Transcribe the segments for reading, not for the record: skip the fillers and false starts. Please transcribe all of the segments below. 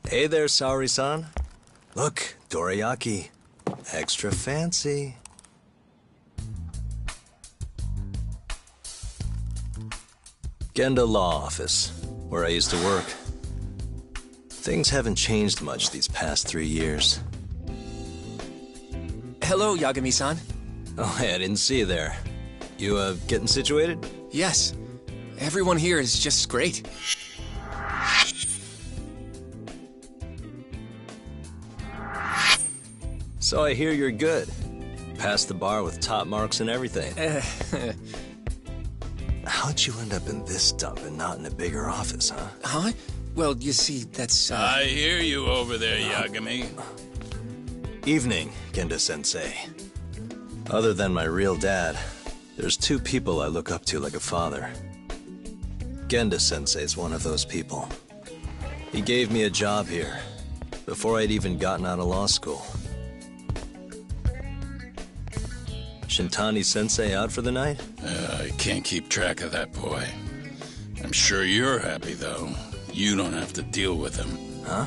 Hey there, Saori-san. Look, dorayaki. Extra fancy. Genda Law Office, where I used to work. Things haven't changed much these past 3 years. Hello, Yagami-san. Oh, hey, I didn't see you there. You, getting situated? Yes. Everyone here is just great. So I hear you're good. Passed the bar with top marks and everything. How'd you end up in this dump and not in a bigger office, huh? Huh? Well, you see, that's, I hear you over there, Yagami. Evening, Genda-sensei. Other than my real dad, there's 2 people I look up to like a father. Genda-sensei's one of those people. He gave me a job here, before I'd even gotten out of law school. Shintani-sensei out for the night? I can't keep track of that boy. I'm sure you're happy, though. You don't have to deal with him. Huh?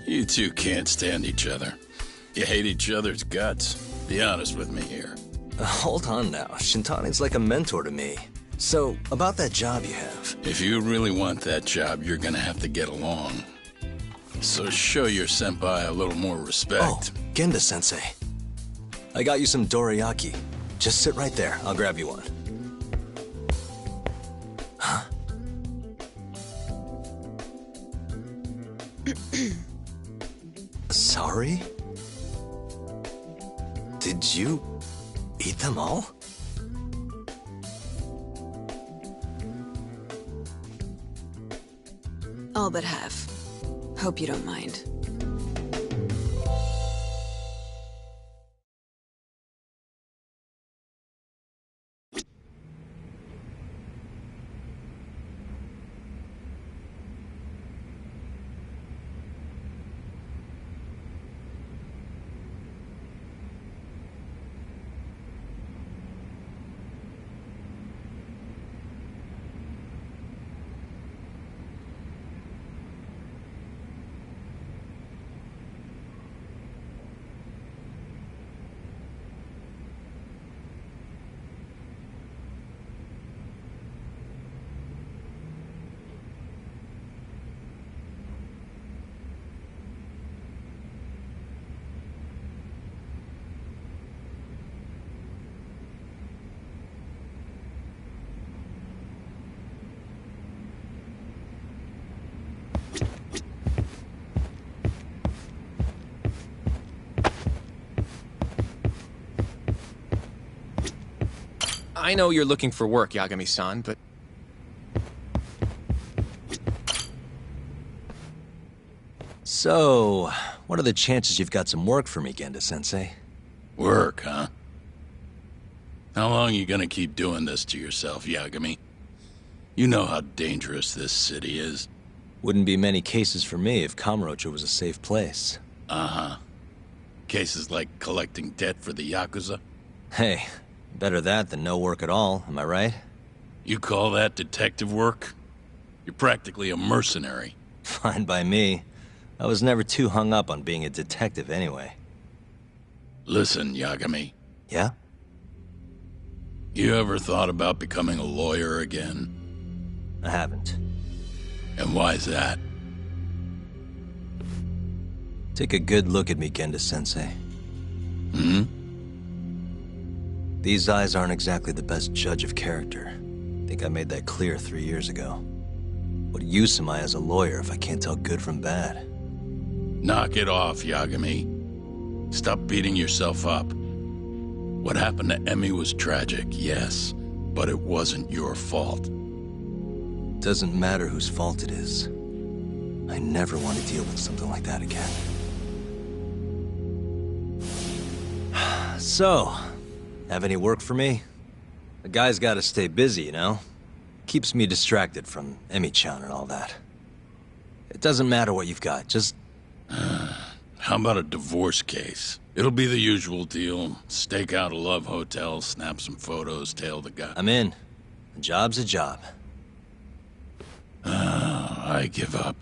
You two can't stand each other. You hate each other's guts. Be honest with me here. Hold on now. Shintani's like a mentor to me. So, about that job you have. If you really want that job, you're gonna have to get along. So show your senpai a little more respect. Oh, Genda-sensei. I got you some dorayaki. Just sit right there. I'll grab you one. Huh? Sorry? Did you eat them all? All but half. Hope you don't mind. I know you're looking for work, Yagami-san, but... So, what are the chances you've got some work for me, Genda-sensei? Work, huh? How long you gonna keep doing this to yourself, Yagami? You know how dangerous this city is. Wouldn't be many cases for me if Kamurocho was a safe place. Uh-huh. Cases like collecting debt for the Yakuza? Hey, better that than no work at all, am I right? You call that detective work? You're practically a mercenary. Fine by me. I was never too hung up on being a detective anyway. Listen, Yagami. Yeah? You ever thought about becoming a lawyer again? I haven't. And why's that? Take a good look at me, Genda-sensei. Hmm? These eyes aren't exactly the best judge of character. I think I made that clear 3 years ago. What use am I as a lawyer if I can't tell good from bad? Knock it off, Yagami. Stop beating yourself up. What happened to Emmy was tragic, yes, but it wasn't your fault. Doesn't matter whose fault it is. I never want to deal with something like that again. So, have any work for me? The guy's gotta stay busy, you know? Keeps me distracted from Emmy-chan and all that. It doesn't matter what you've got, just... How about a divorce case? It'll be the usual deal. Stake out a love hotel, snap some photos, tail the guy. I'm in. A job's a job. I give up.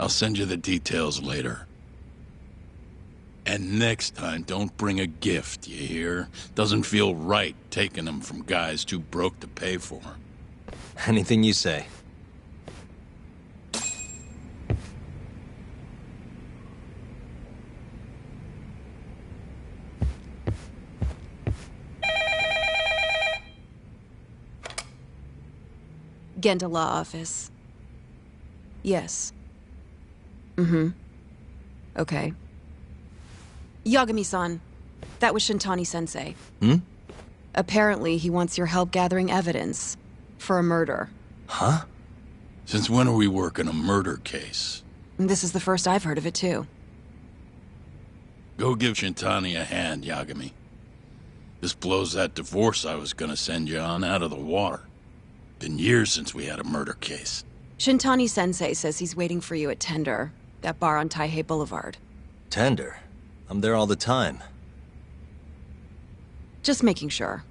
I'll send you the details later. And next time, don't bring a gift, you hear? Doesn't feel right taking them from guys too broke to pay for. Anything you say. Genda Law Office. Yes. Mm-hmm. Okay. Yagami-san, that was Shintani-sensei. Hmm? Apparently, he wants your help gathering evidence for a murder. Huh? Since when are we working a murder case? This is the first I've heard of it, too. Go give Shintani a hand, Yagami. This blows that divorce I was gonna send you on out of the water. Been years since we had a murder case. Shintani-sensei says he's waiting for you at Tender, that bar on Taihei Boulevard. Tender. I'm there all the time. Just making sure.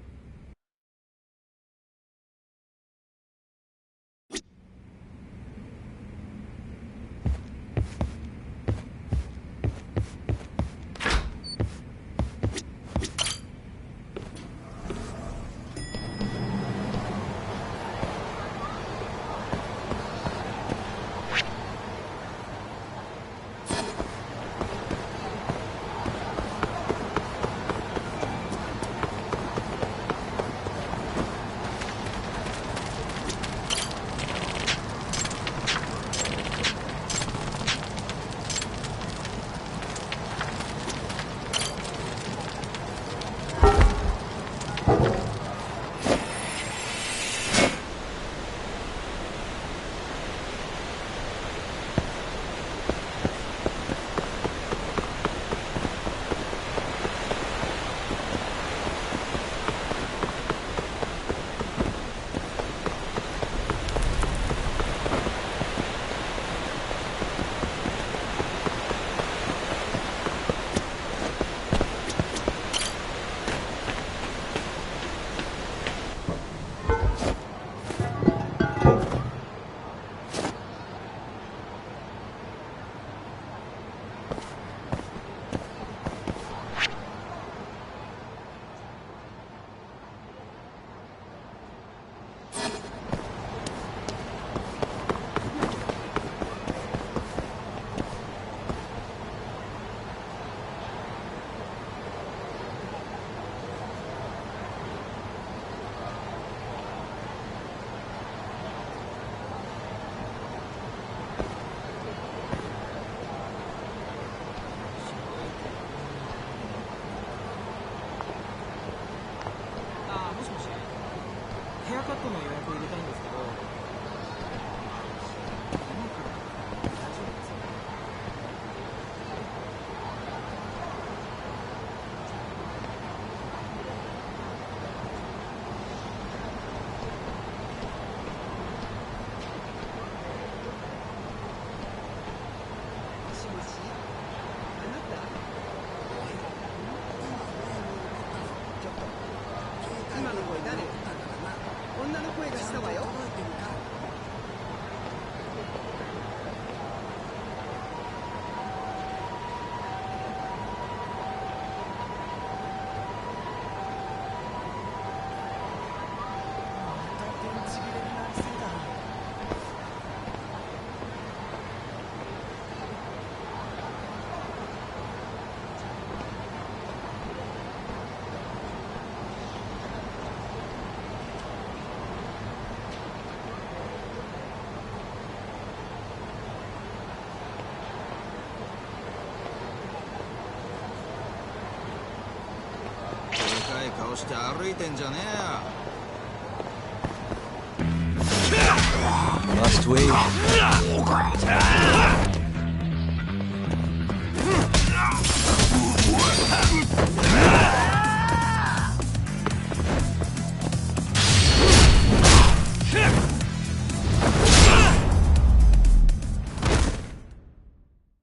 Must we?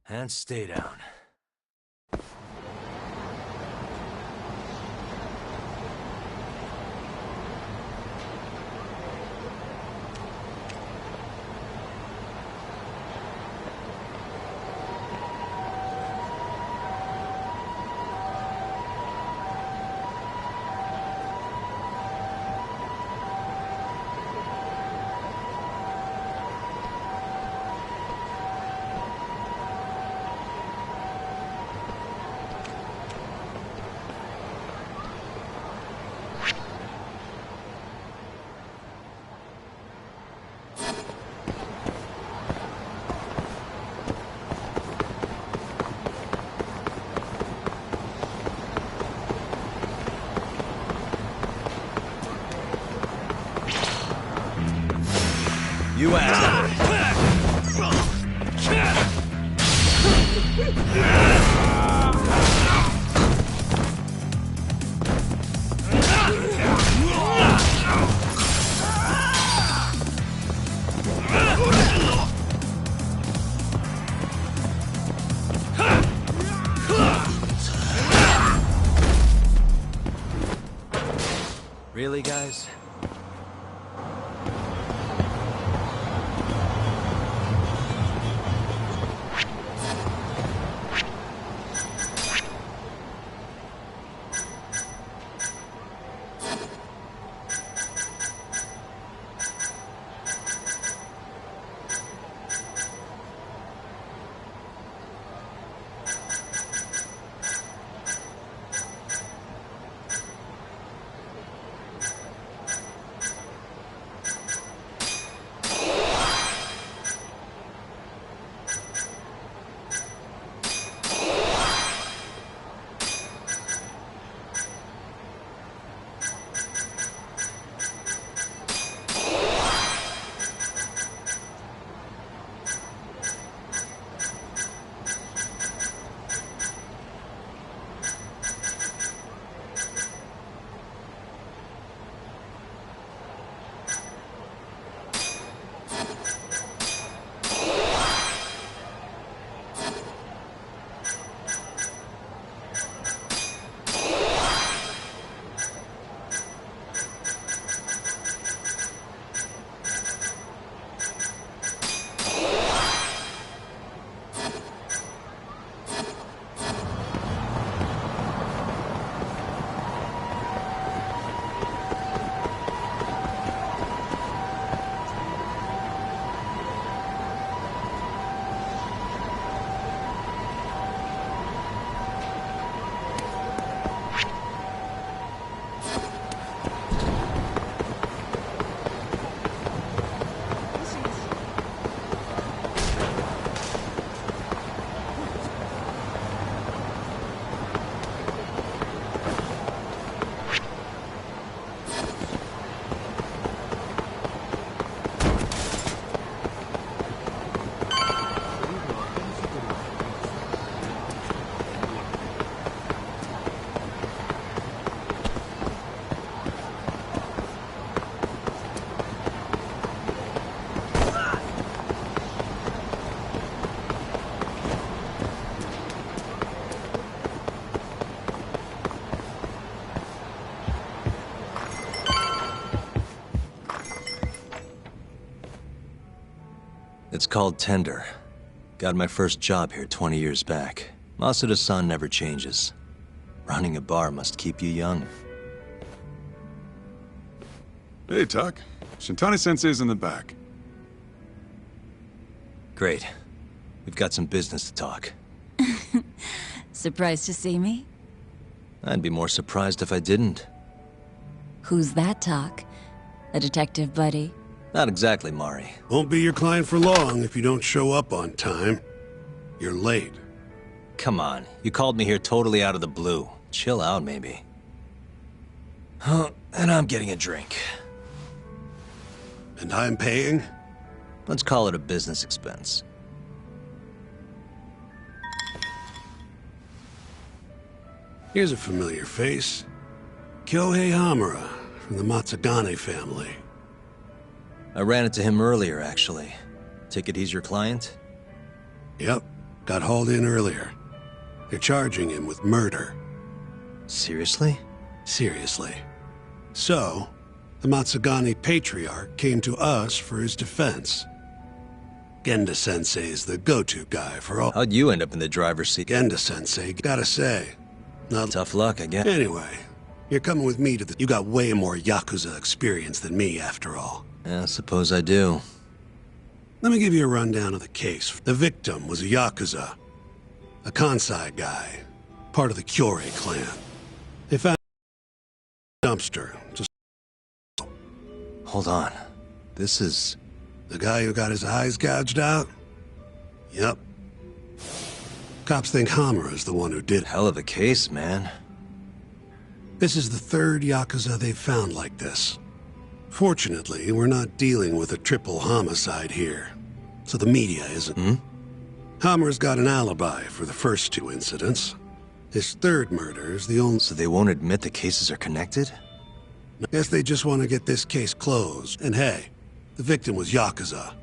And stay down. You asked. Really, guys? It's called Tender. Got my first job here 20 years back. Masuda-san never changes. Running a bar must keep you young. Hey, Tuck. Shintani-sensei's in the back. Great. We've got some business to talk. Surprised to see me? I'd be more surprised if I didn't. Who's that, Talk? A detective buddy? Not exactly, Mari. Won't be your client for long if you don't show up on time. You're late. Come on, you called me here totally out of the blue. Chill out, maybe. Huh, and I'm getting a drink. And I'm paying? Let's call it a business expense. Here's a familiar face. Kyohei Hamura, from the Matsugane family. I ran into him earlier, actually. Take it he's your client? Yep, got hauled in earlier. They're charging him with murder. Seriously? Seriously. So, the Matsugane patriarch came to us for his defense. Genda-sensei's the go-to guy for all... How'd you end up in the driver's seat? Genda-sensei, gotta say. Not... Tough luck, I guess. Anyway, you're coming with me to the... You got way more Yakuza experience than me, after all. Yeah, I suppose I do. Let me give you a rundown of the case. The victim was a Yakuza. A Kansai guy. Part of the Kyorei clan. They found a dumpster. Just... Hold on. This is... The guy who got his eyes gouged out? Yep. Cops think Hamura's the one who did it. Hell of a case, man. This is the third Yakuza they've found like this. Fortunately, we're not dealing with a triple homicide here, so the media isn't. Hammer's got an alibi for the first two incidents. His third murder is the only... So they won't admit the cases are connected? I guess they just want to get this case closed. And hey, the victim was Yakuza.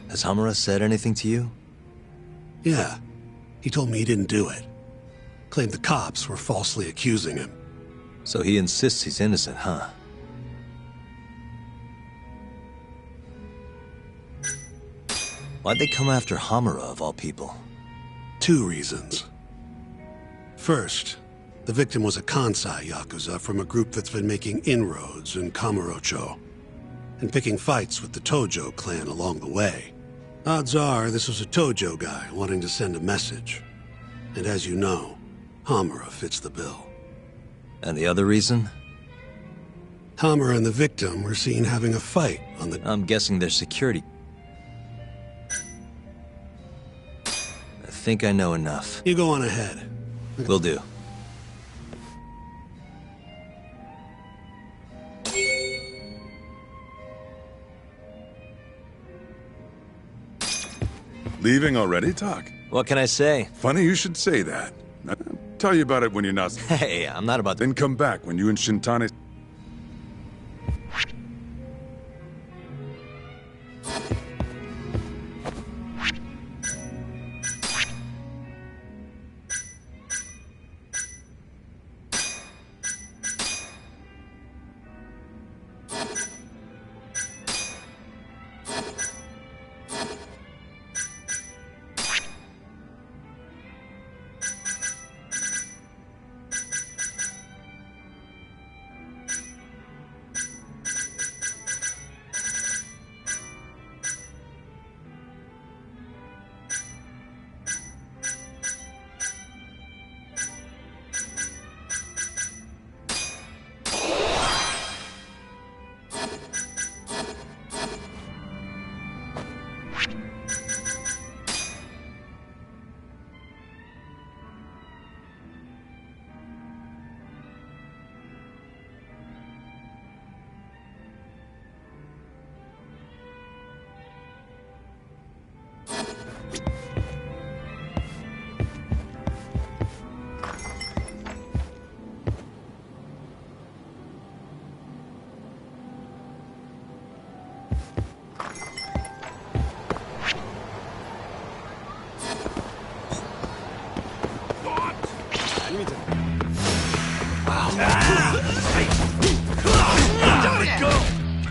Has Hamura said anything to you? Yeah, he told me he didn't do it. Claimed the cops were falsely accusing him. So he insists he's innocent, huh? Why'd they come after Hamura, of all people? Two reasons. First, the victim was a Kansai Yakuza from a group that's been making inroads in Kamurocho, and picking fights with the Tojo clan along the way. Odds are this was a Tojo guy wanting to send a message. And as you know, Hamura fits the bill. And the other reason? Hamura and the victim were seen having a fight on the... I'm guessing their security. I think I know enough. You go on ahead. Will do. Leaving already, Talk? What can I say? Funny you should say that. I'll tell you about it when you're not... Hey, I'm not about to... Then come back when you and Shintani...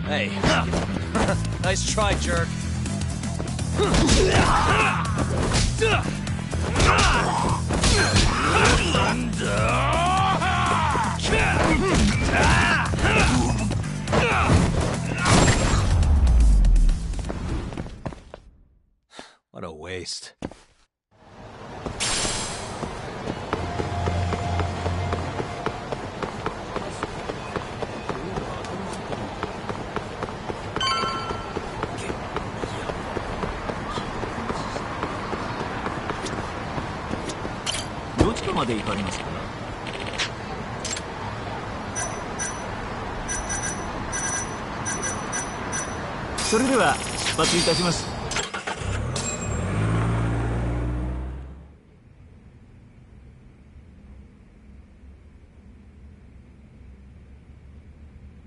Hey. Nice try, jerk. What a waste.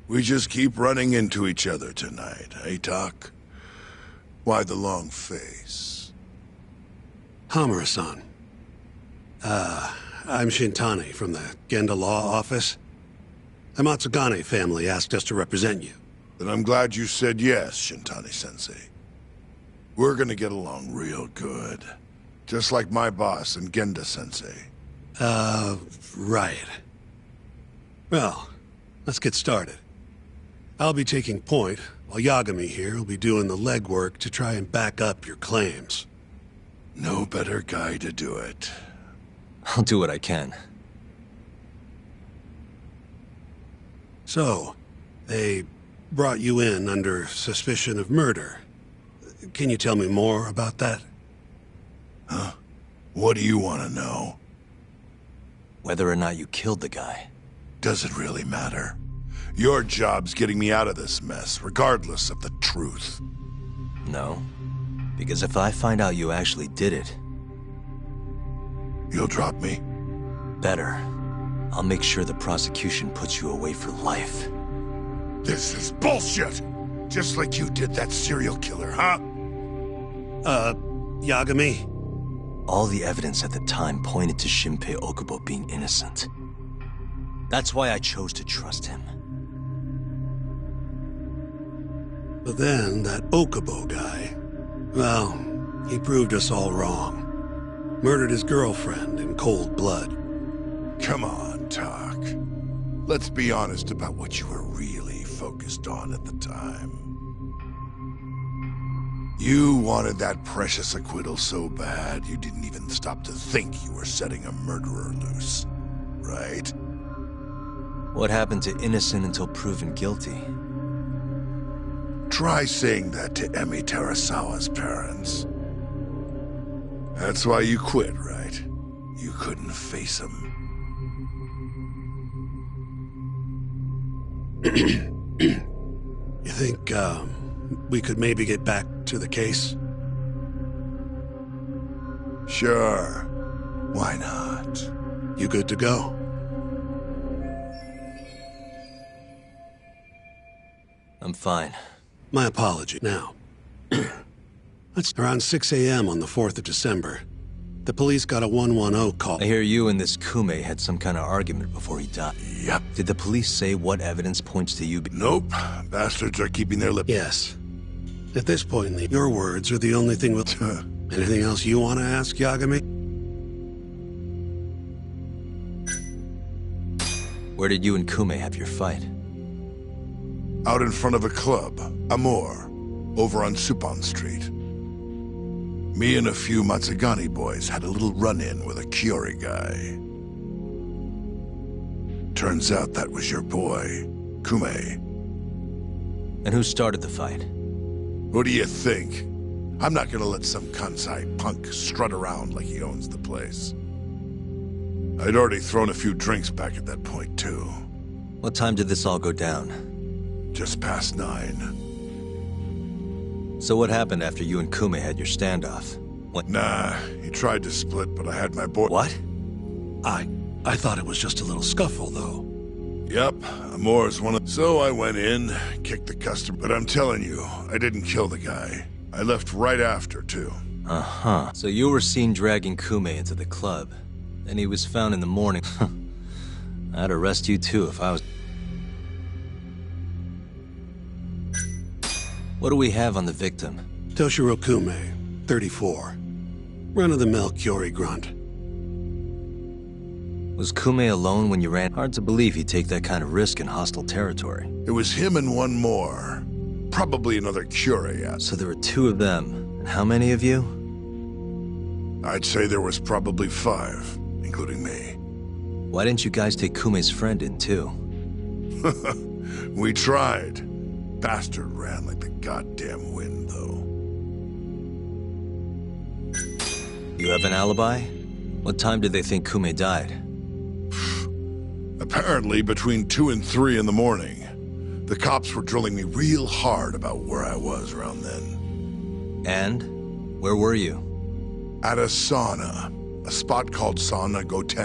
We just keep running into each other tonight, eh, Talk? Why the long face? Hamura-san. I'm Shintani from the Genda Law Office. The Matsugane family asked us to represent you. Then I'm glad you said yes, Shintani-sensei. We're gonna get along real good. Just like my boss and Genda-sensei. Right. Well, let's get started. I'll be taking point, while Yagami here will be doing the legwork to try and back up your claims. No better guy to do it. I'll do what I can. So, they brought you in under suspicion of murder. Can you tell me more about that? Huh? What do you want to know? Whether or not you killed the guy. Does it really matter? Your job's getting me out of this mess, regardless of the truth. No. Because if I find out you actually did it... You'll drop me? Better. I'll make sure the prosecution puts you away for life. This is bullshit! Just like you did that serial killer, huh? Yagami? All the evidence at the time pointed to Shinpei Okubo being innocent. That's why I chose to trust him. But then, that Okubo guy... Well, he proved us all wrong. Murdered his girlfriend in cold blood. Come on, Talk. Let's be honest about what you were really focused on at the time. You wanted that precious acquittal so bad, you didn't even stop to think you were setting a murderer loose. Right? What happened to innocent until proven guilty? Try saying that to Emi Terasawa's parents. That's why you quit, right? You couldn't face them. You think, we could maybe get back to the case? Sure. Why not? You good to go? I'm fine. My apology. Now, it's around 6 a.m. on the 4th of December. The police got a 110 call. I hear you and this Kume had some kind of argument before he died. Yep. Did the police say what evidence points to you? Nope. Bastards are keeping their lip. Yes. At this point, your words are the only thing we'll... Anything else you want to ask, Yagami? Where did you and Kume have your fight? Out in front of a club, Amor, over on Supon Street. Me and a few Matsugane boys had a little run-in with a Kiori guy. Turns out that was your boy, Kume. And who started the fight? What do you think? I'm not gonna let some Kansai punk strut around like he owns the place. I'd already thrown a few drinks back at that point, too. What time did this all go down? Just past 9. So what happened after you and Kume had your standoff? What? Nah, he tried to split, but I had my boy... What? I thought it was just a little scuffle, though. Yep, Amor's one of... So I went in, kicked the customer, but I'm telling you, I didn't kill the guy. I left right after, too. Uh-huh. So you were seen dragging Kume into the club. Then he was found in the morning. I'd arrest you too if I was... What do we have on the victim? Toshiro Kume, 34. Run-of-the-mill Kiori grunt. Was Kume alone when you ran? Hard to believe he'd take that kind of risk in hostile territory. It was him and one more. Probably another Curie. So there were 2 of them. And how many of you? I'd say there was probably 5, including me. Why didn't you guys take Kume's friend in too? We tried. Bastard ran like the goddamn wind, though. You have an alibi? What time did they think Kume died? Apparently between 2 and 3 in the morning. The cops were drilling me real hard about where I was around then. And? Where were you? At a sauna. A spot called Sauna Goten.